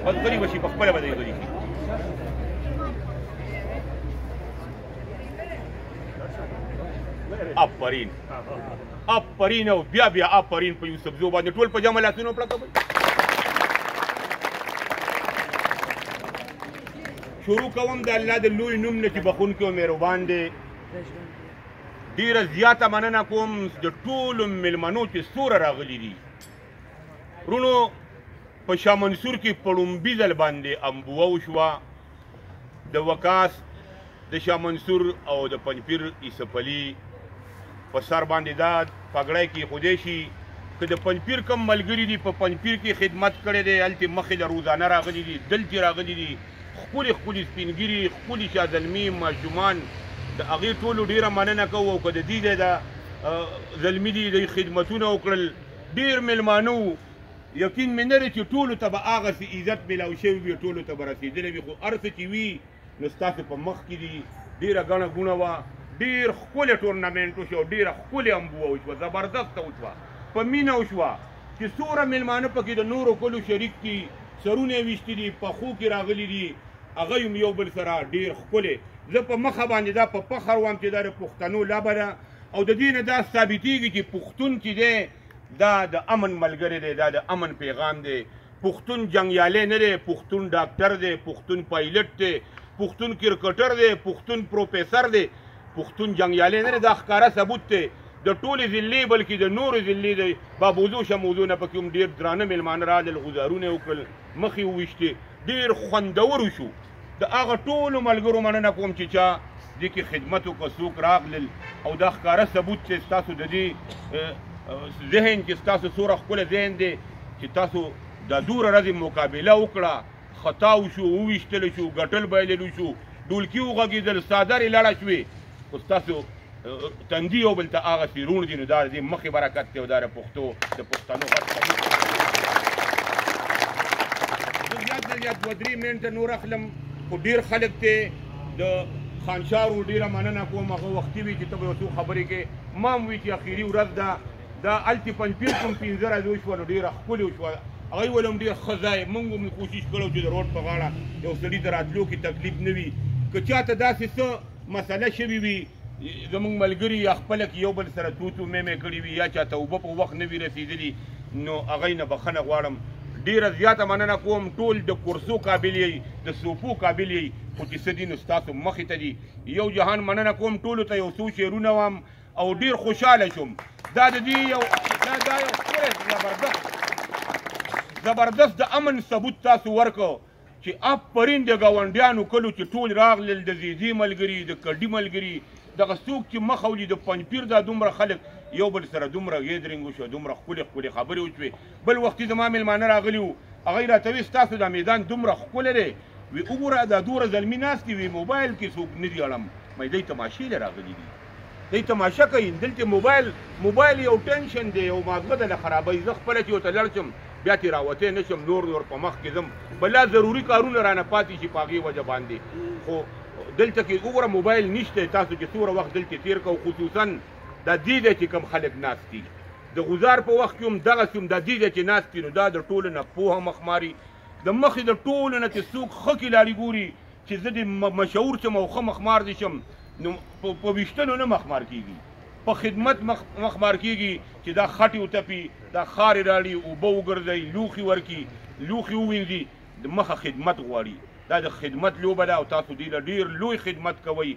بس غلی بشي په خپله به دی غلی شي. آفرین آفرین او بیا بیا آفرین په یوسفزو باندې ټول په جمع لاسونه پړکه کوي. شروع کوم د الله د لوی نوم نه چې بخونکی او مهربان دی. ډېره زیاته مننه کوم د ټولو مېلمنو چې څوره راغلي دي. رونو په شاه منصور کې په لومبي ځل باندې امبوه وشوه د وکاس د شاه منصور او د پنجپیر یوسف علي په سر باندې دا پګړی کېښودی شي که د پنجپیر کم ملګري دي په پنجپیر کې خدمت کړی دی هلتې مخې له روزانه راغلي دي دلتې راغلي دي ښکلي ښکلي سپینګیري ښکلي شازلمي ماشومان د هغې ټولو ډېره مننه کوو او که د دې دی دا زلمي دي دوی خدمتونه وکړل ډېر مېلمانه وو. یقین مې نه دی چې ټولو ته به هغسې عزت میلاو شوي وي ټولو ته به رسېدلی وي خو هر څه چې وي نو ستاسو په مخ کې دي. ډېره ګڼه ګوڼه وه ډېر ښکلی ټورنمنټ وشو ډېره ښکلې امبوه وشوه زبردسته وشوه په مینه وشوه چې څومره مېلمانه پکې د نورو کلو شریک دي سرونه یې ویشتي دي پخو کې راغلي دي هغه هم یو بل سره ډېر ښکلی. زه په مخه باندې دا په فخر وایم چې دا د پښتنو لبه ده او د دې نه دا ثابتېږي چې پښتون چې دی دا د امن ملګری دی دا د امن پیغام دی. پښتون جنګیالی نه دی پښتون ډاکټر دی پښتون پایلټ دی پښتون کرکټر دی پښتون پروفیسر دی پښتون جنګیالی نه دی دا ښکاره ثبوت دی د ټولې ضلعې بلکې د نورو ضلعې دی بابوزو شموزو نه پکې هم ډېر درانه مېلمانه راغلل غزارونه یې وکړل مخې وویشتې ډېر خوندور وشو. د هغه ټولو ملګرو مننه کوم چې چا دې کې خدمت وکړه څوک راغلل او دا ښکاره ثبوت چې ستاسو د دې ذهن چې ستاسو څومره ښکلی ذهن دی چې تاسو دا دوره ورځې مقابله وکړه خطا وشو وویشتلی شو ګټل بایللو شو ډولکي وغږېدل څادرې لړه شوې خو ستاسو تندي یو بل ته هغسې روڼ دي نو دا د دې مخې برکت دی او دا د پښتو د پښتنو غټ زه زیات نه زیات 2-3 منټه نور اخلم خو ډېر خلک دی د خانشارو ډېره مننه کوم هغه وختي وي چې ته به یو څو خبرې کې ما هم وي چې اخري ورځ ده دا هلتې پنجپیر کوم 15 ورځې وشوه نو ډېره ښکلې وشوه هغوی ول هم ډېر ښه ځای موږ هم کوشش کړی چې د روډ په غاړه یو سړي ته راتلو کې تکلیف نه وي که چاته داسې څه مسله شوي وي زموږ ملګري یا خپله کې یو بل سره توتو میمې کړي وي یا چاته اوبه په وخت نه وي رسېدلي نو هغوی نه بخښنه غواړم. ډېره زیاته مننه کوم ټول د کورسو قابل یئ د صوفو قابل یئ خو چې څه دي نو ستاسو مخې ته دي. یو جهان مننه کوم ټولو ته یو څو شعرونه وم او ډېر خوشحاله شوم. دا د دې یو ښکلی زبردست د امن ثبوت تاسو ورکړو چې آفرین د ګاونډیانو کلو چې ټول راغلل د زیزي ملګري د کډي ملګري دغه څوک چې مخ ولي د پنجپیر دا دومره خلک یو بل سره دومره ګیدرینګ وشو دومره ښکلې ښکلې خبرې وشوې. بل وختي زما مېلمانه راغلي وو هغوی راته وي ستاسو دا میدان دومره ښکلی دی وي وګوره دا دومره زلمي ناست دي وي موبایل کې څوک نه دي اړم مې دوی تماشې له راغلي دي دوی تماشه کوي دلته موبایل یو ټینشن دی یو ماغزه ده له خرابوي زه خپله چې ورته لاړ شم بیا تېراوتی نه شم نور په مخ کې ځم بلا ضروري کارونه رانه پاتې شي په هغې وجه باندې خو دلته کې وګوره موبایل نشته تاسو چې څومره وخت دلته تېر کوو خصوصا دا دې دی چې کوم خلک ناست دي د غزار په وخت کې هم دغسې هم دا دې دی چې ناست دي نو دا د ټولو نه پوهه مخماري د مخې د ټولو نه چې څوک ښه کلاري ګوري چې زه د مشهور شم او ښه مخمار دې شم نو په ویشتنو نه مخمار کېږي په خدمت مخمار کېږي چې دا خټې وتپي دا خارې راړي اوبه وګرځوي لوښي ورکړي لوښي ووینځي د مخه خدمت غواړي دا د خدمت لوبه ده او تاسو دې له ډېر لوی خدمت کوئ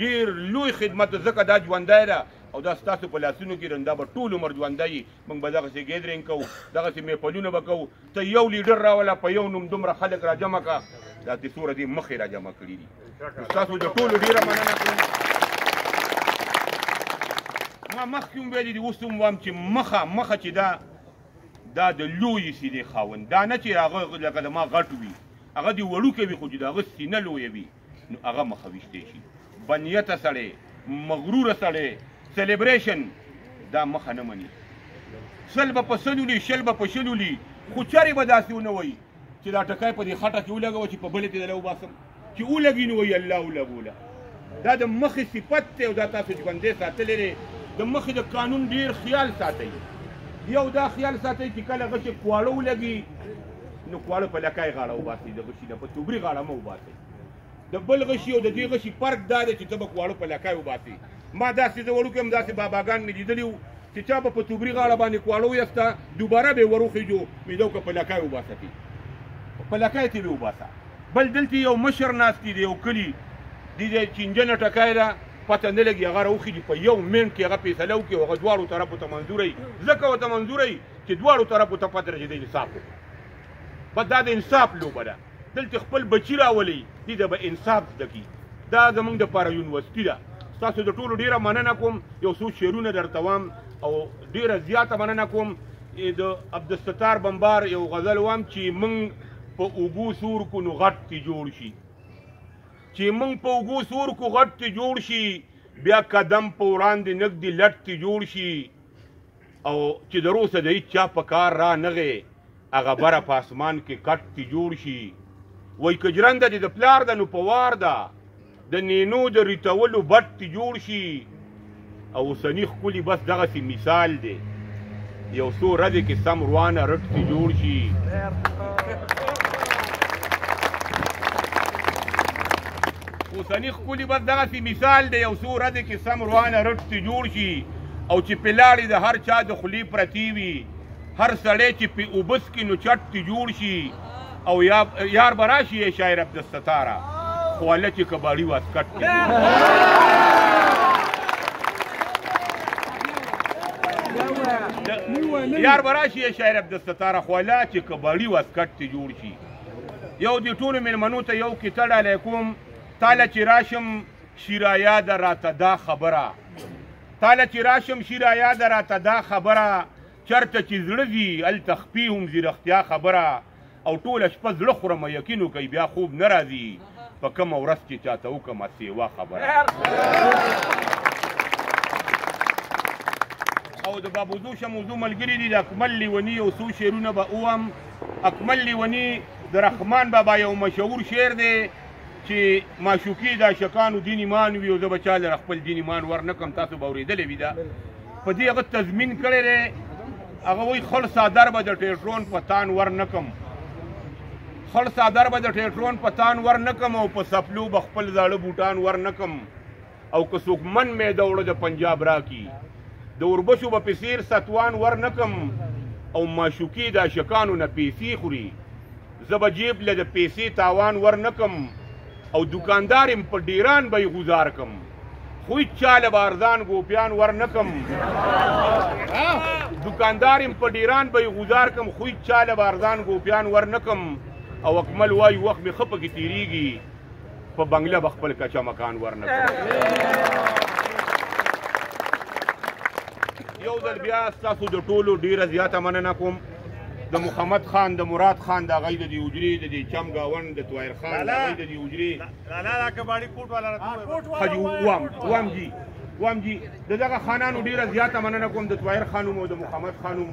ډېر لوی خدمت ځکه دا ژوندی ده او دا ستاسو په لاسونو کې دا به ټول عمر ژوندی موږ به دغسې ګیدرینګ کوو دغسې میپلونه به کوو ته یو لیډر راوله په یو نوم دومره خلک راجمع کړه دا دې څومره دې مخې راجمع کړي دي ستاسو د ټولو ډېره مننه کوم. ما مخکې هم ویلي دي اوس هم وایم چې مخه چې دا د لویې سینې خاوند دا نه چې هغه لکه د ما غټ وي هغه دې وړوکی وي خو چې د هغه سینه لویه وي نو هغه مخه ویشتی شي. بنیته سړی مغروره سړی سلیبریشن دا مخه نه مني سل به په سل ولي شل به په شل ولي خو چرې به داسې ونه وایي چې دا ټکی په دې خټه کې ولګوه چې په بلې ته دله وباسم چې ولګي نو وایي الله ولګوله دا د مخې صفت دی او دا تاسو ژوندی ساتلی دی د مخې د قانون ډېر خیال ساتئ یو دا خیال ساتئ چې کله غشې کواړه ولګي نو کواړه په لکای غاړه وباسئ د غشي نه په توبري غاړه مه وباسئ د بل غشي او د دې غشي فرق دا دی چې ته به کواړه په لکای وباسئ ما داسې زه وړوکی یم داسې باباګان مې لیدلي وو چې چا به په توبري غاړه باندې کواړه ویسته دوباره به یې وروخیجو مې ده که په لکای وباسه په لکای ته به وباسه بل دلته یو مشر ناست دی یو کلي دې چینجنه ټکی ده پته نه لګي هغه راوخیږي په یو منټ کې هغه فیصله وکړي هغه دواړو طرفو ته منظوروي ځکه ورته منظوروي چې دواړو طرفو ته پته چې د انصاف وکړي بس دا د انصاف لوبه ده دلته خپل بچي راولئ دې ته به انصاف زده کړي دا زموږ دپاره یونیورسټي ده ستاسو د ټولو ډېره مننه کوم یو څو شعرونه درته وایم او ډېره زیاته مننه کوم د عبدالستار بمبار یو غزل وایم چې موږ په اوږو سور کو نو غټ تی جوړ شي چې موږ په اوږو سور کو غټ تی جوړ شي بیا قدم په وړاندې نږدې لټ تی جوړ شي او چې د روسه د هېڅ چا په کار را نغې هغه بره په اسمان کې کټ تی جوړ شي وایي که جرنده دې د پلار ده نو په وار ده د نینو د ریتولو بټ تی جوړ شي او اوسني ښکلي بس دغسې مثال دی یو څو ورځې کې سم روانه رټ تی جوړ شي اوسني ښکلي بس دغسې مثال دی یو څو ورځې کې سم روانه رټ تی جوړ شي او چې پې لاړې د هر چا د خولې پرتې وي هر سړی چې پې اوبس کې نو چټ تی جوړ شي او یار به راشي یې شاعر عبدالستاره خواله چې کباړي واسکټ کې یار به راشي یې شاعر عبدالستاره خواله چې کباړي واسکټ تی جوړ شي یو دې ټولو مېلمنو ته یو کیسه ډالۍ کوم تاله چې راشم شیره یاده راته دا خبره تاله چې راشم شیره یاده راته دا خبره چرته چې زړه ځي هلته خپې هم زیرختیا خبره او ټوله شپه زړه خورم یقین وکئ بیا خوب نه راځي په کومه ورځ چې چاته وکړمه سیوا خبره او د بابودوشه موضوع ملګري دي د اکمل لیوني یو څو شعرونه به ووایم اکمل لیوني د رحمان بابا یو مشهور شعر دی چې معشوقي د عاشقانو دین ایمان وي او زه به چا لره خپل دین ایمان ور نه کړم تاسو به اورېدلی وي دا په دې هغه تضمین کړی دی هغه وایي خړ څادر به د ټیټرون په تان ور نه کړم خړ څادر به د ټیټرون په تان ور نه کړم او په سپلو به خپل زاړه بوټان ور نه کړم او که څوک من مې دوړه د پنجاب راکي د اوربشو به په څېر ستوان ور نه کړم او معشوقي د عاشقانو نه پیسې خوري زه به جیب له د پیسې تاوان ور نه کړم او دکاندار یم په ډیران به یې غوزار کړم خو هېڅ چا له به ارزان ګوپیان ور نه کړم دکاندار یم په ډیران به یې غوزار کړم خو هېڅ چا له به ارزان ګوپیان ور نه کړم او اکمل وایي وخت مې ښه پکې تېرېږي په بنګله به خپل کچه مکان ور نه کړم یو ځل بیا ستاسو د ټولو ډېره زیاته مننه کوم د محمد خان د مراد خان د هغوی د دې حجرې د دې چم ګاونډ د طاهر خان د هغوی د دې حجرې وایم جي د دغه خانانو ډېره زیاته مننه کوم د طاهر خانوم او د محمد خانوم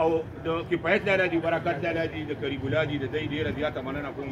او د کفایت لالا دي برکت لالا دي د کریم الله دي د دوی ډېره زیاته مننه کوم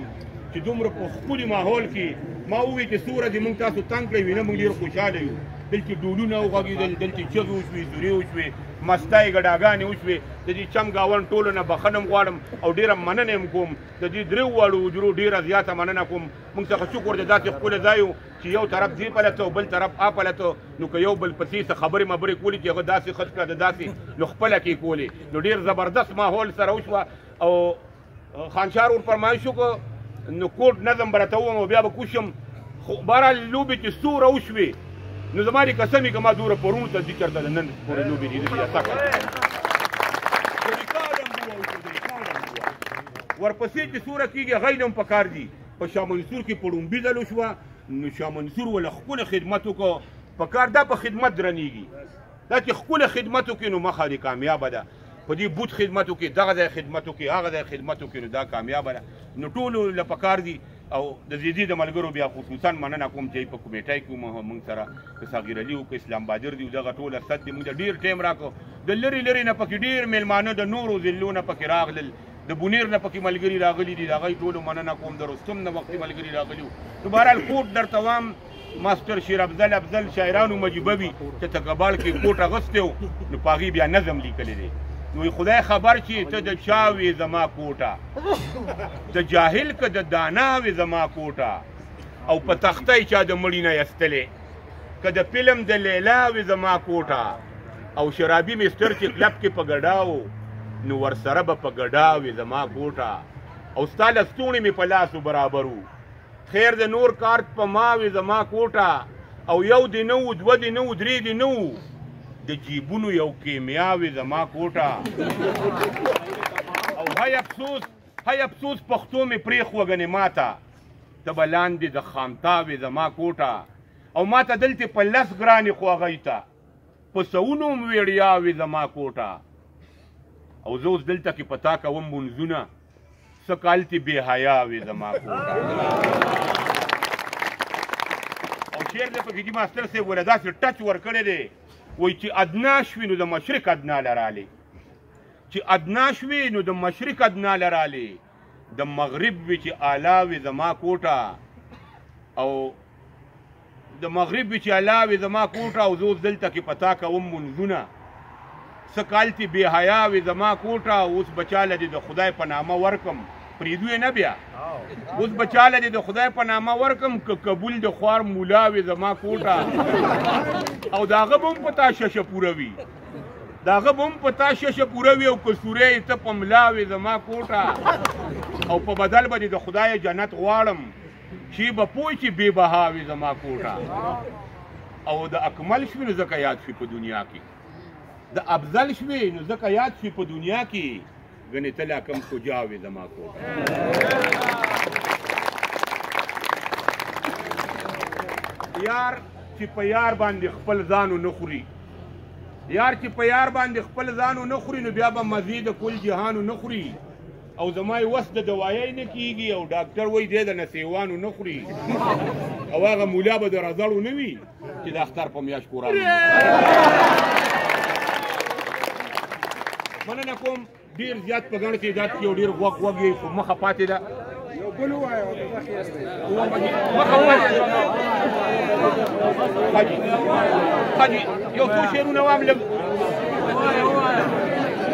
چې دومره په ښکلي ماحول کې ما وویل چې څو ورځې موږ تاسو تنګ کړی وي نه موږ ډېر خوشحاله یو دلته ډولونه وغږېدل دلته چغې وشوې زورې وشوې مستۍ ګډاګانې وشوې د دې چم ګاونډ ټولو نه بخښنه م غواړم او ډېره مننه یم کوم د دې درېو واړو حجرو ډېره زیاته مننه کوم موږ څخه شکر دی داسې ښکلی ځای و چې یو طرف دې پلته او بل طرف پلته نو که یو بل پسې څه خبرې مبرې کولې چې هغه داسې خط کړه د داسې نو خپله کې کولې نو ډېر زبردست ماحول سره وشوه او خانشار ور فرمایش وکړه نو کوټ نظم به راته ووایم او بیا به کوشم خو بهرحال لوبې چې څومره وشوې نو زما دې قسم وي که ما دومره پرونو ته ځي چېرته د نن پورې لوبې دي دې یاسا کړه ورپسې چې څومره کېږي هغه هم په کار دي په شاه منصور کې په ړومبي ځل وشوه نو شاه منصور وله ښکلی خدمت وکړو په کار دا په خدمت درنېږي دا چې ښکلی خدمت وکړي نو مخه دې کامیابه ده په دې بوت خدمت وکړي دغه ځای خدمت وکړي هغه ځای خدمت وکړي نو دا کامیابه ده نو ټولو له په کار دي او د زیدي د ملګرو بیا خصوصا مننه کوم چې په کمیټۍ کې موږ سره که صغیر علي و که اسلام بادر دي دغه ټول اسد دي موږ ډېر ټایم راکړو د لرې لرې نه پکې ډېر میلمانه د نورو ضلعو نه پکې راغلل د بونیر نه پکې ملګري راغلي دي، د هغوی ټولو مننه کوم. د رستم نه وختي ملګري راغلي وو. نو بهرحال کوټ درته وایم ماسټر شیر افضل شاعرانو مجیبه وي چې تکباړ کې کوټ اغوستی و، نو په هغې بیا نظم لیکلی دی. نو خدای خبر چې ته د چا وې زما کوټه، د جاهل که د دانا وې زما کوټه، او په تخته یې چا د مړي نه ایستلې، که د فلم د لیلا وې زما کوټه، او شرابي مستر چې کلب کې په ګډا و نو ورسره به په ګډا وې زما کوټه، او ستا لستوڼې مې په لاسو برابر و، خیر د نور کارت په ما وې زما کوټه، او یو دې نه و، دوه دې نه و، درې دې نه و، د جیبونو یو کیمیا وې زما کوټه. او هی افسوس پښتو مې پرېښوه ماته، ته به لاندې د خامتا وې زما کوټه، او ماته دلته په 10 ګرانې خو هغوی ته په سوونو م ویړیا وې زما کوټه. او زه اوس دلته کې په تا کوم منځونه، څه کال تې بې حیا وې زما کوټه. او شعر دی پکې چې ماسټر صاحب ورله داسې ټچ ورکړی دی، وایي چې ادنا شوي نو د مشرق ادنا لرالې، چې ادنا شوي نو د مشرق ادنا لرالې، د مغرب وي چې اعلی وي زما کوټه، او د مغرب وي چې اعلی وي زما کوټه. او زه اوس دلته کې په تا کوم منځونه، څه کال تې بې حیا وي زما کوټه. اوس بچاله دې د خدای په نامه ورکم، پرېږدو یې نه بیا، اوس بچاله دې د خدای په نامه ورکم، که قبول د خوار مولا وي زما کوټه، او د هغه به هم په تا ششه پوره وي، د هغه به هم په تا ششه پوره وي، او که سوری یې ته په ملا وي زما کوټه، او په بدل به دې د خدای جنت غواړم، چې به پوه چې بې بها وي زما کوټه. او د اکمل شوي نو ځکه یاد شوي په دنیا کې، د افضل شوي نو ځکه یاد شوي په دنیا کې، ګنې ته لا کم کجا وې زما کوټه. یار چې په یار باندې خپل ځانو نه خوري، یار چې په یار باندې خپل ځانو نه خوري، نو بیا به مزید کل جهانو نه خوري. او زما یې وس د دوایۍ نه کېږي، او ډاکټر وایي دی د نسیوانو نه خوري، او هغه مولا به د رزړو نه وي چې د اختر په میاشت قرآن. مننه کوم، ډېر زیات په ګڼ تعداد کې یو ډېر غوږ یې خو مخه پاتې ده، حاجي یو څو شعرونه وایم، لږ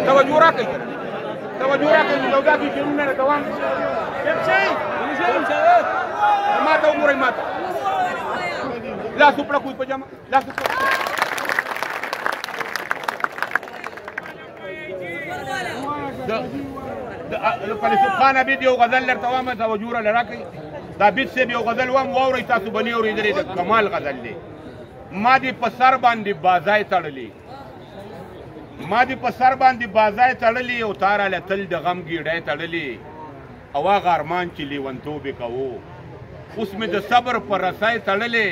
توجه راکړئ، توجه راکړئ، یو داسې شعرونه راته وایم، ماته وګورئ، ماته لاس وپړکوئ په جمع، لاس د فیلسوف خان عبید یو غزل درته وایم، توجه راله راکړئ. د عبید صاحب یو غزل وایم، واورئ، تاسو به نه اورېدلی، د کمال غزل دی. ما دې په سر باندې بازای تړلې، ما دې په سر باندې بازای تړلې، او تا راله تل د غم ګېډۍ تړلې، او هغه ارمان چې لیونتوب یې کوو، اوس مې د صبر په رسۍ تړلې،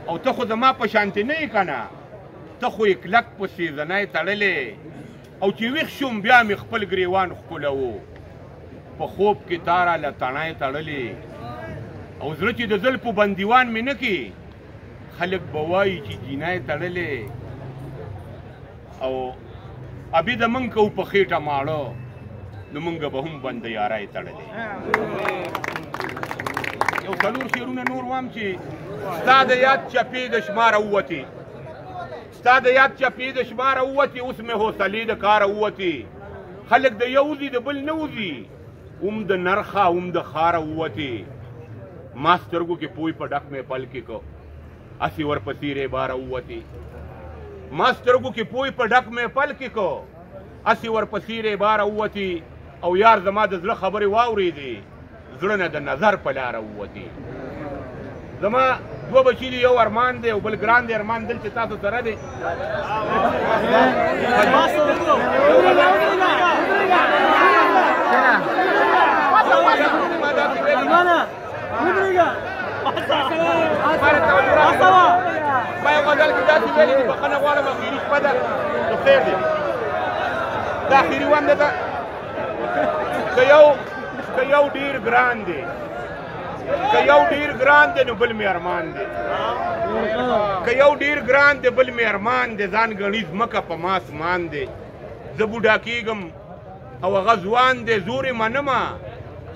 او ته خو زما په شانتې نه یې که نه، ته خو یې کلک په سیزنۍ تړلې، او چې ویښ شوم بیا مې خپل ګریوان ښکلوو، په خوب کې تا راله تڼۍ تړلې، او زړه چې د زلفو بندیوان مې نه کې، خلک به وایي چې جینۍ تړلې، او ابي د موږ کوو په خېټه ماړه، نو موږ به هم بنده یارۍ تړلې. یو 4 شعرونه نور وایم چې ستا د یاد چپې د شماره ووتې، ستا د یاد چپې د شماره ووتې، اوس مې حوصلې د کاره ووتې، خلک د یو وځي د بل نه وځي، هم د نرخه هم د خاره ووتې، ما سترګو کې پوی په ډک مې پل کې کو، اسې ورپسې ری باره ووتې، ما سترګو کې پوی په ډک مې پل کې کو، اسې ورپسې ری باره ووتې، او یار زما د زړه خبرې واورېدې، زړه نه د نظر په لاره ووتې. زما 2 بچي دي، یو ارمان دی او بل ګران دی، ارمان دلته تاسو سره دی. ما یو غزل کې داسې ویلي چې بخښنه غواړم، اخري شپه ده، نو خیر دی، دا اخري وایم دی، که یو ډېر ګران دی، که یو ډېر ګران دی نو بل مې ارمان دی، که یو ډېر ګران دی بل مې ارمان دی، ځان ګڼي ځمکه په ما اسمان دی، زه بوډا کېږم او هغه ځوان دی زور یې منمه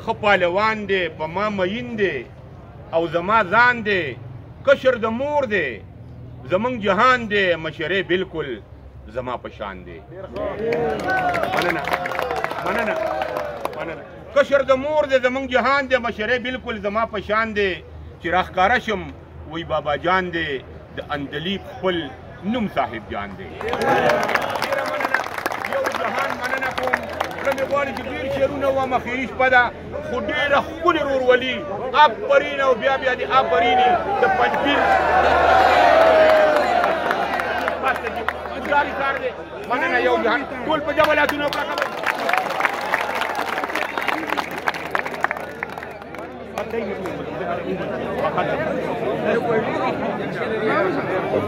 ښه پهلوان دی په ما مین دی او زما ځان دی کشر د مور دی زمونږ جهان دی مشرې بلکل زما په شان دی مننه مننه مننه کشر د مور دی زمونږ جهان دی مشرې بلکل زما په شان دی چې راښکاره شم وی بابا جان دی د اندلیب خپل نوم صاحب جان دی ډېره مننه یو جهان مننه کوم زه مې غواړي چې ډېر شعرونه ووایم اخري شپه ده خو ډېره ښکلې ورورولي آفرین او بیا بیا دې آفرینې د پنجپیر جاري کار دی مننه یو جهان ټول په جوه لاسونه وکړه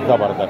زبردست